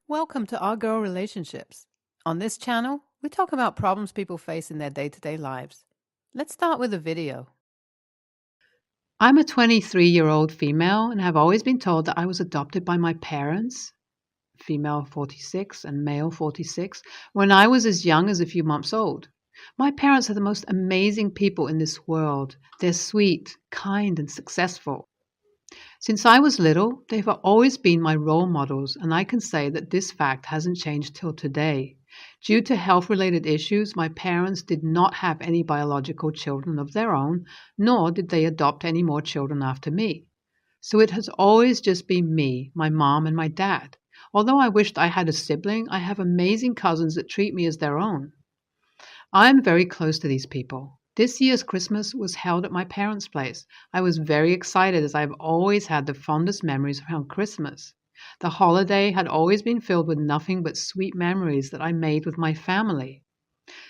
Welcome to Our Girl Relationships. On this channel, we talk about problems people face in their day-to-day lives. Let's start with a video. I'm a 23-year-old female and have always been told that I was adopted by my parents, female 46 and male 46, when I was as young as a few months old. My parents are the most amazing people in this world. They're sweet, kind, and successful. Since I was little, they've always been my role models, and I can say that this fact hasn't changed till today. Due to health-related issues, my parents did not have any biological children of their own, nor did they adopt any more children after me. So it has always just been me, my mom, and my dad. Although I wished I had a sibling, I have amazing cousins that treat me as their own. I am very close to these people. This year's Christmas was held at my parents' place. I was very excited as I've always had the fondest memories around Christmas. The holiday had always been filled with nothing but sweet memories that I made with my family.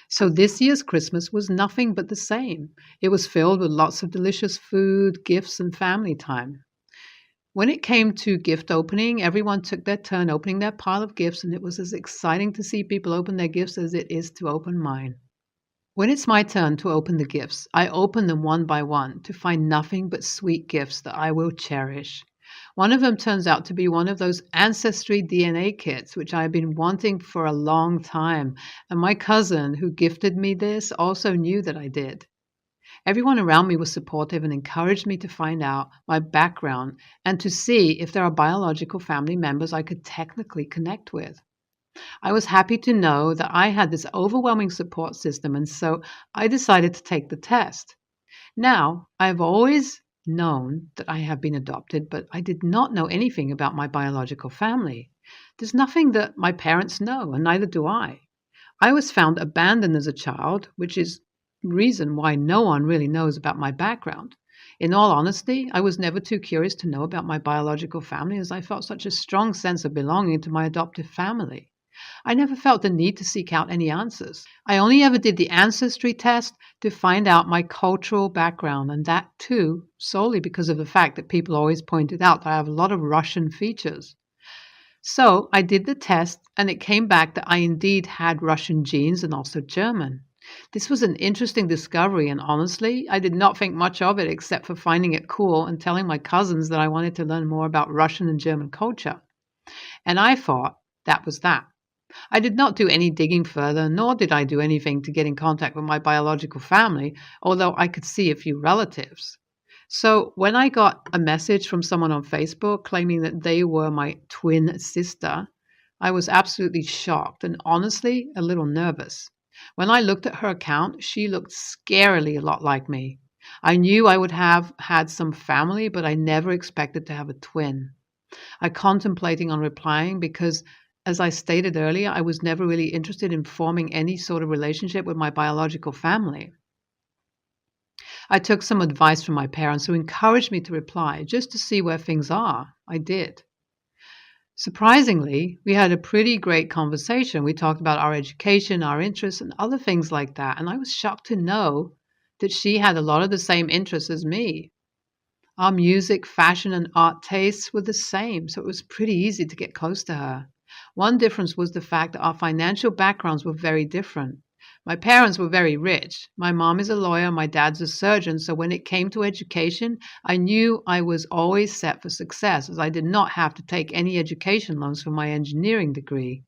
So this year's Christmas was nothing but the same. It was filled with lots of delicious food, gifts, and family time. When it came to gift opening, everyone took their turn opening their pile of gifts, and it was as exciting to see people open their gifts as it is to open mine. When it's my turn to open the gifts, I open them one by one to find nothing but sweet gifts that I will cherish. One of them turns out to be one of those Ancestry DNA kits, which I've been wanting for a long time, and my cousin who gifted me this also knew that I did. Everyone around me was supportive and encouraged me to find out my background and to see if there are biological family members I could technically connect with. I was happy to know that I had this overwhelming support system, and so I decided to take the test. Now, I've always known that I have been adopted, but I did not know anything about my biological family. There's nothing that my parents know, and neither do I. I was found abandoned as a child, which is reason why no one really knows about my background. In all honesty, I was never too curious to know about my biological family as I felt such a strong sense of belonging to my adoptive family. I never felt the need to seek out any answers. I only ever did the ancestry test to find out my cultural background, and that too solely because of the fact that people always pointed out that I have a lot of Russian features. So I did the test, and it came back that I indeed had Russian genes and also German. This was an interesting discovery, and honestly, I did not think much of it except for finding it cool and telling my cousins that I wanted to learn more about Russian and German culture. And I thought that was that. I did not do any digging further, nor did I do anything to get in contact with my biological family, although I could see a few relatives. So when I got a message from someone on Facebook claiming that they were my twin sister, I was absolutely shocked and honestly a little nervous. When I looked at her account, she looked scarily a lot like me. I knew I would have had some family, but I never expected to have a twin. I contemplating on replying because, as I stated earlier, I was never really interested in forming any sort of relationship with my biological family. I took some advice from my parents who encouraged me to reply just to see where things are. I did. Surprisingly, we had a pretty great conversation. We talked about our education, our interests, and other things like that, and I was shocked to know that she had a lot of the same interests as me. Our music, fashion, and art tastes were the same, so it was pretty easy to get close to her. One difference was the fact that our financial backgrounds were very different. My parents were very rich. My mom is a lawyer, my dad's a surgeon, so when it came to education, I knew I was always set for success as I did not have to take any education loans for my engineering degree.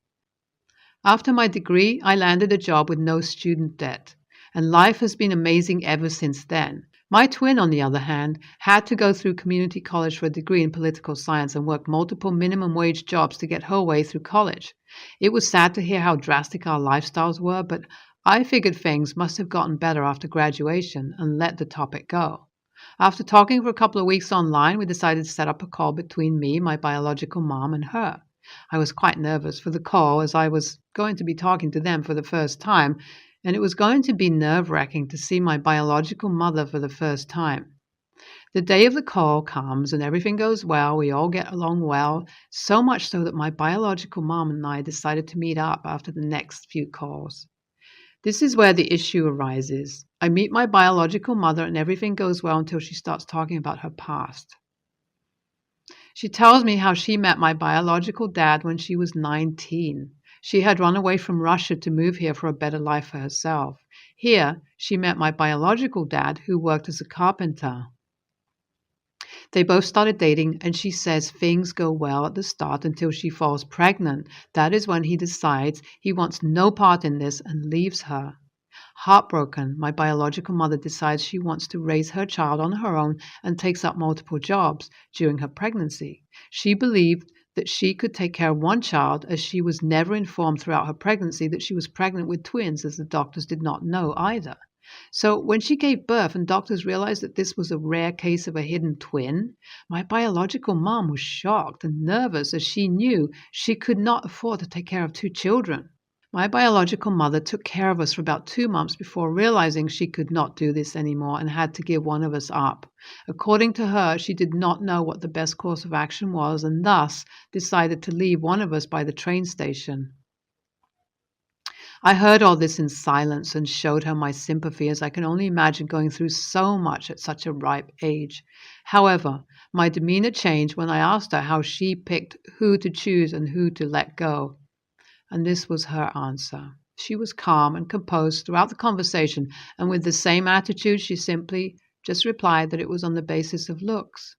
After my degree, I landed a job with no student debt, and life has been amazing ever since then. My twin, on the other hand, had to go through community college for a degree in political science and work multiple minimum wage jobs to get her way through college. It was sad to hear how drastic our lifestyles were, but I figured things must have gotten better after graduation and let the topic go. After talking for a couple of weeks online, we decided to set up a call between me, my biological mom, and her. I was quite nervous for the call as I was going to be talking to them for the first time, and it was going to be nerve-wracking to see my biological mother for the first time. The day of the call comes and everything goes well. We all get along well, so much so that my biological mom and I decided to meet up after the next few calls. This is where the issue arises. I meet my biological mother and everything goes well until she starts talking about her past. She tells me how she met my biological dad when she was 19. She had run away from Russia to move here for a better life for herself. Here, she met my biological dad, who worked as a carpenter. They both started dating, and she says things go well at the start until she falls pregnant. That is when he decides he wants no part in this and leaves her. Heartbroken, my biological mother decides she wants to raise her child on her own and takes up multiple jobs during her pregnancy. She believed that she could take care of one child, as she was never informed throughout her pregnancy that she was pregnant with twins, as the doctors did not know either. So when she gave birth and doctors realized that this was a rare case of a hidden twin, my biological mom was shocked and nervous, as she knew she could not afford to take care of two children. My biological mother took care of us for about 2 months before realizing she could not do this anymore and had to give one of us up. According to her, she did not know what the best course of action was and thus decided to leave one of us by the train station. I heard all this in silence and showed her my sympathy, as I can only imagine going through so much at such a ripe age. However, my demeanor changed when I asked her how she picked who to choose and who to let go. And this was her answer. She was calm and composed throughout the conversation, and with the same attitude, she simply just replied that it was on the basis of looks.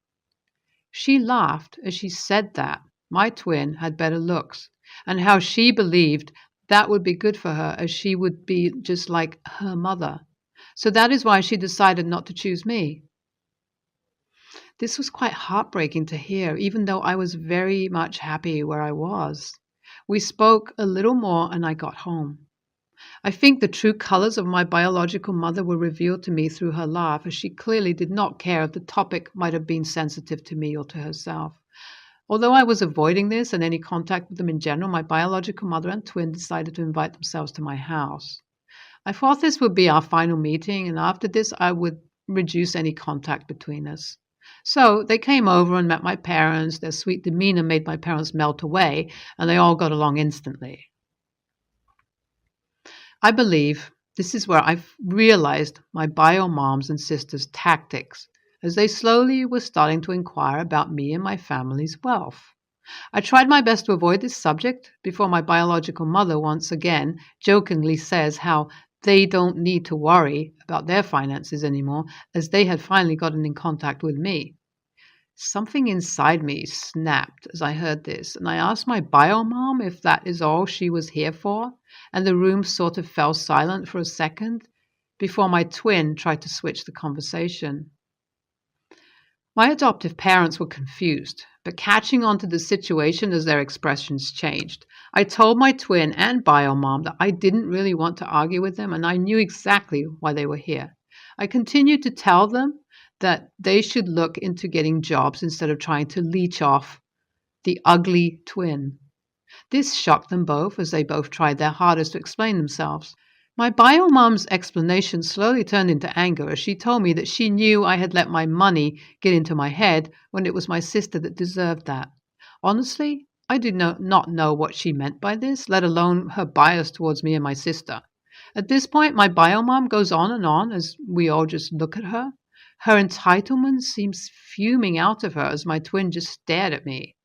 She laughed as she said that my twin had better looks, and how she believed that would be good for her, as she would be just like her mother. So that is why she decided not to choose me. This was quite heartbreaking to hear, even though I was very much happy where I was. We spoke a little more and I got home. I think the true colors of my biological mother were revealed to me through her laugh, as she clearly did not care if the topic might have been sensitive to me or to herself. Although I was avoiding this and any contact with them in general, my biological mother and twin decided to invite themselves to my house. I thought this would be our final meeting, and after this I would reduce any contact between us. So they came over and met my parents. Their sweet demeanor made my parents melt away, and they all got along instantly. I believe this is where I've realized my bio moms and sisters' tactics, as they slowly were starting to inquire about me and my family's wealth. I tried my best to avoid this subject before my biological mother once again jokingly says how they don't need to worry about their finances anymore, as they had finally gotten in contact with me. Something inside me snapped as I heard this, and I asked my bio mom if that is all she was here for, and the room sort of fell silent for a second before my twin tried to switch the conversation. My adoptive parents were confused, but catching on to the situation as their expressions changed. I told my twin and bio mom that I didn't really want to argue with them, and I knew exactly why they were here. I continued to tell them that they should look into getting jobs instead of trying to leech off the ugly twin. This shocked them both, as they both tried their hardest to explain themselves. My bio mom's explanation slowly turned into anger, as she told me that she knew I had let my money get into my head when it was my sister that deserved that. Honestly, I did not know what she meant by this, let alone her bias towards me and my sister. At this point, my bio mom goes on as we all just look at her. Her entitlement seems fuming out of her as my twin just stared at me.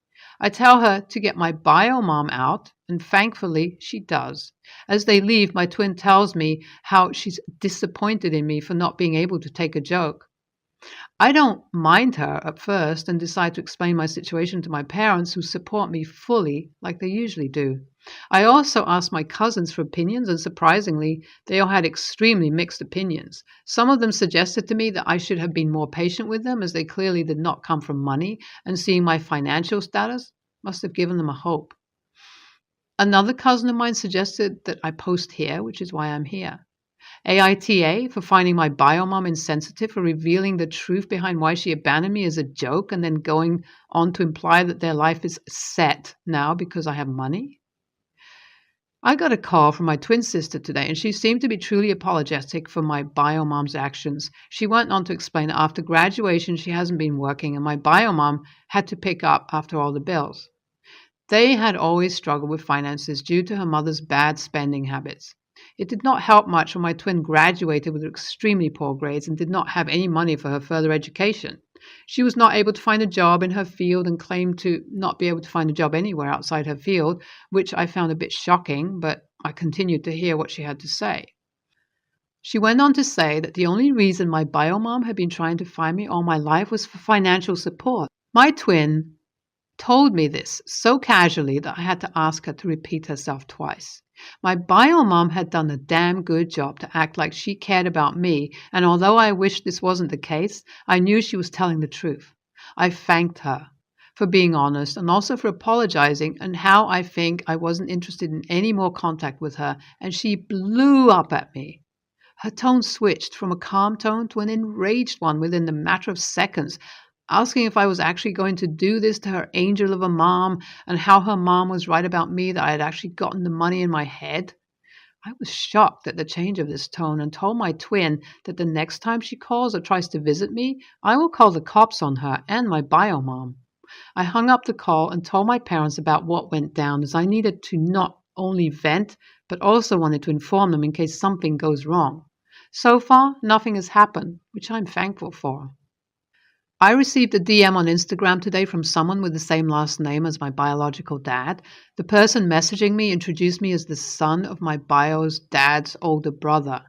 I tell her to get my bio mom out, and thankfully she does. As they leave, my twin tells me how she's disappointed in me for not being able to take a joke. I don't mind her at first and decide to explain my situation to my parents, who support me fully like they usually do. I also asked my cousins for opinions, and surprisingly, they all had extremely mixed opinions. Some of them suggested to me that I should have been more patient with them, as they clearly did not come from money, and seeing my financial status must have given them a hope. Another cousin of mine suggested that I post here, which is why I'm here. AITA for finding my bio mom insensitive, for revealing the truth behind why she abandoned me as a joke, and then going on to imply that their life is set now because I have money. I got a call from my twin sister today, and she seemed to be truly apologetic for my bio mom's actions. She went on to explain that after graduation she hasn't been working, and my bio mom had to pick up after all the bills. They had always struggled with finances due to her mother's bad spending habits. It did not help much when my twin graduated with extremely poor grades and did not have any money for her further education. She was not able to find a job in her field and claimed to not be able to find a job anywhere outside her field, which I found a bit shocking, but I continued to hear what she had to say. She went on to say that the only reason my bio mom had been trying to find me all my life was for financial support. My twin told me this so casually that I had to ask her to repeat herself twice. My bio mom had done a damn good job to act like she cared about me, and although I wished this wasn't the case, I knew she was telling the truth. I thanked her for being honest and also for apologizing and how I think I wasn't interested in any more contact with her, and she blew up at me. Her tone switched from a calm tone to an enraged one within the matter of seconds, asking if I was actually going to do this to her angel of a mom and how her mom was right about me, that I had actually gotten the money in my head. I was shocked at the change of this tone and told my twin that the next time she calls or tries to visit me, I will call the cops on her and my bio mom. I hung up the call and told my parents about what went down, as I needed to not only vent, but also wanted to inform them in case something goes wrong. So far, nothing has happened, which I'm thankful for. I received a DM on Instagram today from someone with the same last name as my biological dad. The person messaging me introduced me as the son of my bio's dad's older brother.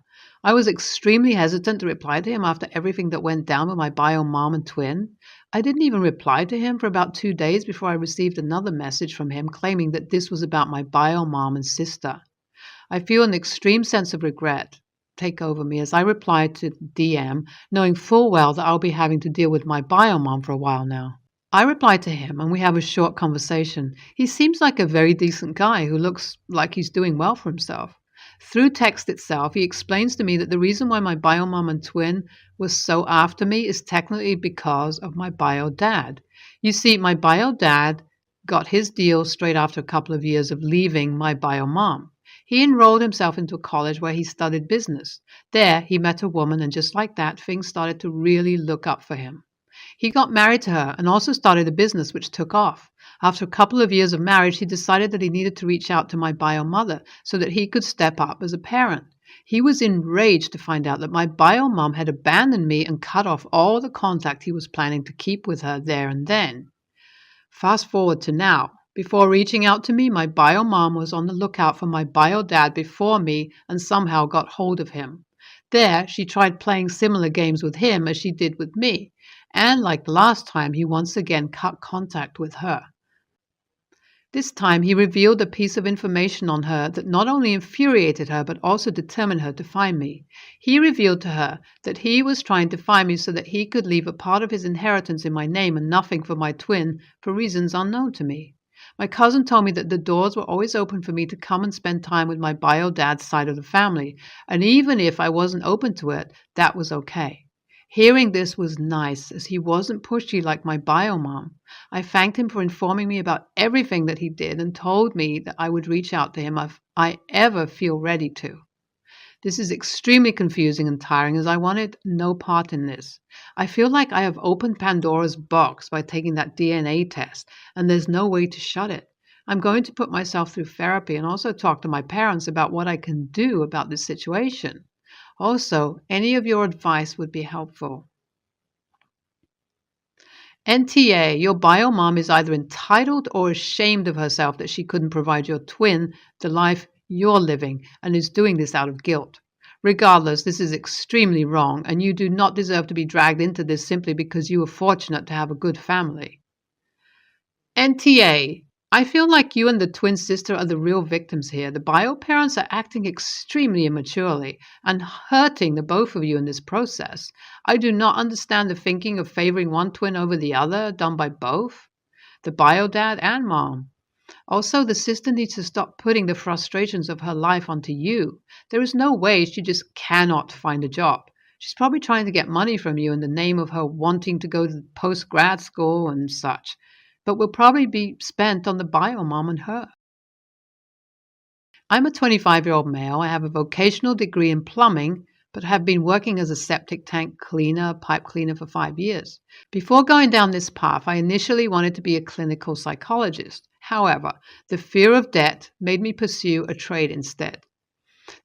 I was extremely hesitant to reply to him after everything that went down with my bio mom and twin. I didn't even reply to him for about 2 days before I received another message from him claiming that this was about my bio mom and sister. I feel an extreme sense of regret take over me as I replied to DM, knowing full well that I'll be having to deal with my bio mom for a while now. I reply to him and we have a short conversation. He seems like a very decent guy who looks like he's doing well for himself. Through text itself, he explains to me that the reason why my bio mom and twin was so after me is technically because of my bio dad. You see, my bio dad got his deal straight after a couple of years of leaving my bio mom. He enrolled himself into a college where he studied business. There, he met a woman, and just like that, things started to really look up for him. He got married to her and also started a business which took off. After a couple of years of marriage, he decided that he needed to reach out to my bio mother so that he could step up as a parent. He was enraged to find out that my bio mom had abandoned me and cut off all the contact he was planning to keep with her there and then. Fast forward to now. Before reaching out to me, my bio mom was on the lookout for my bio dad before me and somehow got hold of him. There, she tried playing similar games with him as she did with me, and like last time, he once again cut contact with her. This time, he revealed a piece of information on her that not only infuriated her, but also determined her to find me. He revealed to her that he was trying to find me so that he could leave a part of his inheritance in my name and nothing for my twin for reasons unknown to me. My cousin told me that the doors were always open for me to come and spend time with my bio dad's side of the family, and even if I wasn't open to it, that was okay. Hearing this was nice, as he wasn't pushy like my bio mom. I thanked him for informing me about everything that he did and told me that I would reach out to him if I ever feel ready to. This is extremely confusing and tiring, as I wanted no part in this. I feel like I have opened Pandora's box by taking that DNA test, and there's no way to shut it. I'm going to put myself through therapy and also talk to my parents about what I can do about this situation. Also, any of your advice would be helpful. NTA, your bio mom is either entitled or ashamed of herself that she couldn't provide your twin the life you're living and is doing this out of guilt. Regardless, this is extremely wrong, and you do not deserve to be dragged into this simply because you were fortunate to have a good family. NTA, I feel like you and the twin sister are the real victims here. The bio parents are acting extremely immaturely and hurting the both of you in this process. I do not understand the thinking of favoring one twin over the other done by both, the bio dad and mom. Also, the sister needs to stop putting the frustrations of her life onto you. There is no way she just cannot find a job. She's probably trying to get money from you in the name of her wanting to go to post-grad school and such, but will probably be spent on the bio mom and her. I'm a 25-year-old male. I have a vocational degree in plumbing, but have been working as a septic tank cleaner, pipe cleaner for 5 years. Before going down this path, I initially wanted to be a clinical psychologist. However, the fear of debt made me pursue a trade instead.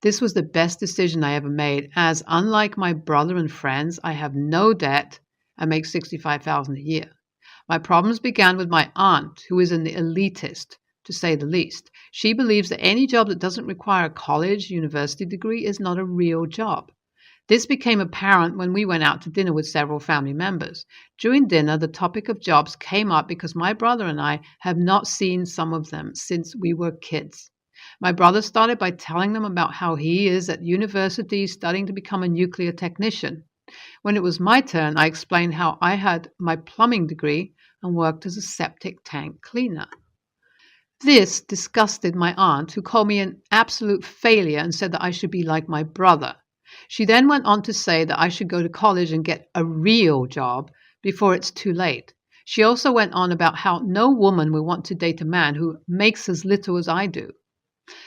This was the best decision I ever made, as unlike my brother and friends, I have no debt I make $65,000 a year. My problems began with my aunt, who is an elitist, to say the least. She believes that any job that doesn't require a college, university degree is not a real job. This became apparent when we went out to dinner with several family members. During dinner, the topic of jobs came up because my brother and I have not seen some of them since we were kids. My brother started by telling them about how he is at university studying to become a nuclear technician. When it was my turn, I explained how I had my plumbing degree and worked as a septic tank cleaner. This disgusted my aunt, who called me an absolute failure and said that I should be like my brother. She then went on to say that I should go to college and get a real job before it's too late. She also went on about how no woman will want to date a man who makes as little as I do.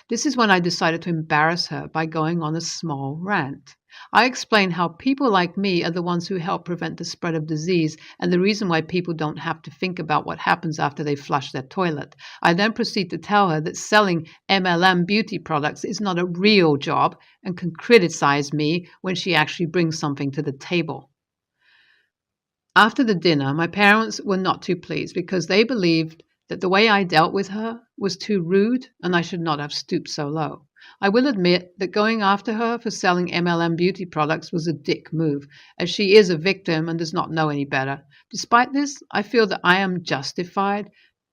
This is when I decided to embarrass her by going on a small rant. I explained how people like me are the ones who help prevent the spread of disease and the reason why people don't have to think about what happens after they flush their toilet. I then proceed to tell her that selling MLM beauty products is not a real job and can criticize me when she actually brings something to the table. After the dinner, my parents were not too pleased because they believed that the way I dealt with her was too rude and I should not have stooped so low. I will admit that going after her for selling MLM beauty products was a dick move, as she is a victim and does not know any better. Despite this, I feel that I am justified,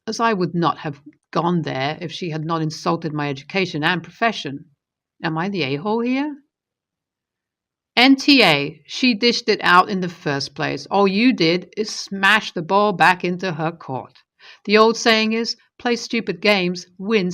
as I would not have gone there if she had not insulted my education and profession. Am I the a-hole here? NTA, she dished it out in the first place. All you did is smash the ball back into her court. The old saying is, play stupid games, win